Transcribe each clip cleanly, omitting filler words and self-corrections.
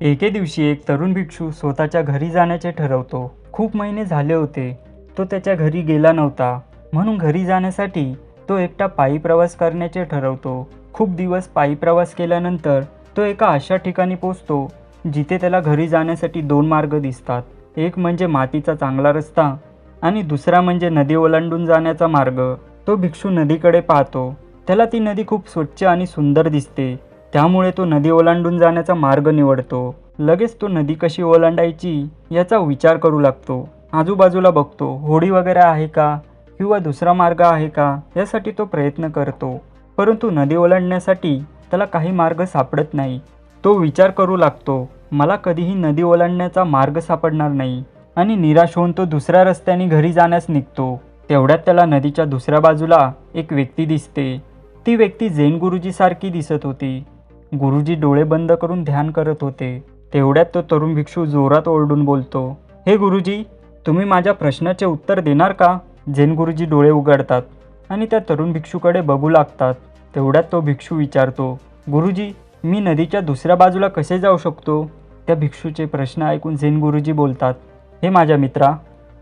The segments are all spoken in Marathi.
एके दिवशी एक तरुण भिक्षू स्वतःच्या घरी जाण्याचे ठरवतो. खूप महिने झाले होते तो त्याच्या घरी गेला नव्हता. म्हणून घरी जाण्यासाठी तो एकटा पायी प्रवास करण्याचे ठरवतो. खूप दिवस पायी प्रवास केल्यानंतर तो एका अशा ठिकाणी पोचतो जिथे त्याला घरी जाण्यासाठी दोन मार्ग दिसतात. एक म्हणजे मातीचा चांगला रस्ता आणि दुसरा म्हणजे नदी ओलांडून जाण्याचा मार्ग. तो भिक्षू नदीकडे पाहतो. त्याला ती नदी खूप स्वच्छ आणि सुंदर दिसते. त्यामुळे तो नदी ओलांडून जाण्याचा मार्ग निवडतो. लगेच तो नदी कशी ओलांडायची याचा विचार करू लागतो. आजूबाजूला बघतो होडी वगैरे आहे का किंवा दुसरा मार्ग आहे का यासाठी तो प्रयत्न करतो. परंतु नदी ओलांडण्यासाठी त्याला काही मार्ग सापडत नाही. तो विचार करू लागतो मला कधीही नदी ओलांडण्याचा मार्ग सापडणार नाही आणि निराश होऊन तो दुसऱ्या रस्त्याने घरी जाण्यास निघतो. तेवढ्यात त्याला नदीच्या दुसऱ्या बाजूला एक व्यक्ती दिसते. ती व्यक्ती जैन गुरुजी सारखी दिसत होती. गुरुजी डोळे बंद करून ध्यान करत होते. तेवढ्यात तो तरुण भिक्षू जोरात ओरडून बोलतो, हे गुरुजी, तुम्ही माझ्या प्रश्नाचे उत्तर देणार का? जैन गुरुजी डोळे उघडतात आणि त्या तरुण भिक्षूकडे बघू लागतात. तेवढ्यात तो भिक्षू विचारतो, गुरुजी, मी नदीच्या दुसऱ्या बाजूला कसे जाऊ शकतो? त्या भिक्षूचे प्रश्न ऐकून जैन गुरुजी बोलतात, हे माझ्या मित्रा,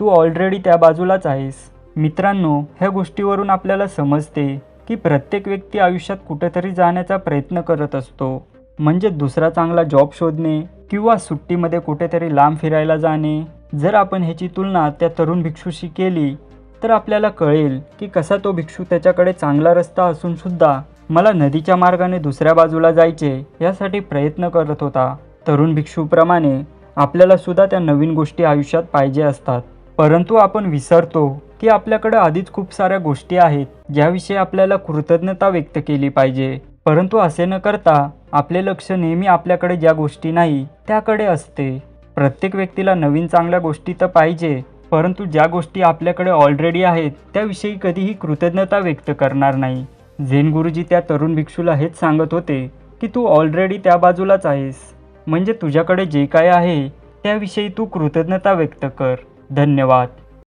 तू ऑलरेडी त्या बाजूलाच आहेस. मित्रांनो, ह्या गोष्टीवरून आपल्याला समजते की प्रत्येक व्यक्ती आयुष्यात कुठेतरी जाण्याचा प्रयत्न करत असतो. म्हणजे दुसरा चांगला जॉब शोधणे किंवा सुट्टीमध्ये कुठेतरी लांब फिरायला जाणे. जर आपण ह्याची तुलना त्या तरुण भिक्षूशी केली तर आपल्याला कळेल की कसा तो भिक्षू त्याच्याकडे चांगला रस्ता असून सुद्धा मला नदीच्या मार्गाने दुसऱ्या बाजूला जायचे यासाठी प्रयत्न करत होता. तरुण भिक्षूप्रमाणे आपल्याला सुद्धा त्या नवीन गोष्टी आयुष्यात पाहिजे असतात. परंतु आपण विसरतो की आपल्याकडे आधीच खूप साऱ्या गोष्टी आहेत ज्याविषयी आपल्याला कृतज्ञता व्यक्त केली पाहिजे. परंतु असे न करता आपले लक्ष नेहमी आपल्याकडे ज्या गोष्टी नाही त्याकडे असते. प्रत्येक व्यक्तीला नवीन चांगल्या गोष्टी तर पाहिजे, परंतु ज्या गोष्टी आपल्याकडे ऑलरेडी आहेत त्याविषयी कधीही कृतज्ञता व्यक्त करणार नाही. जैन गुरुजी त्या तरुण भिक्षूला हेच सांगत होते की तू ऑलरेडी त्या बाजूलाच आहेस. म्हणजे तुझ्याकडे जे काय आहे त्याविषयी तू कृतज्ञता व्यक्त कर. धन्यवाद.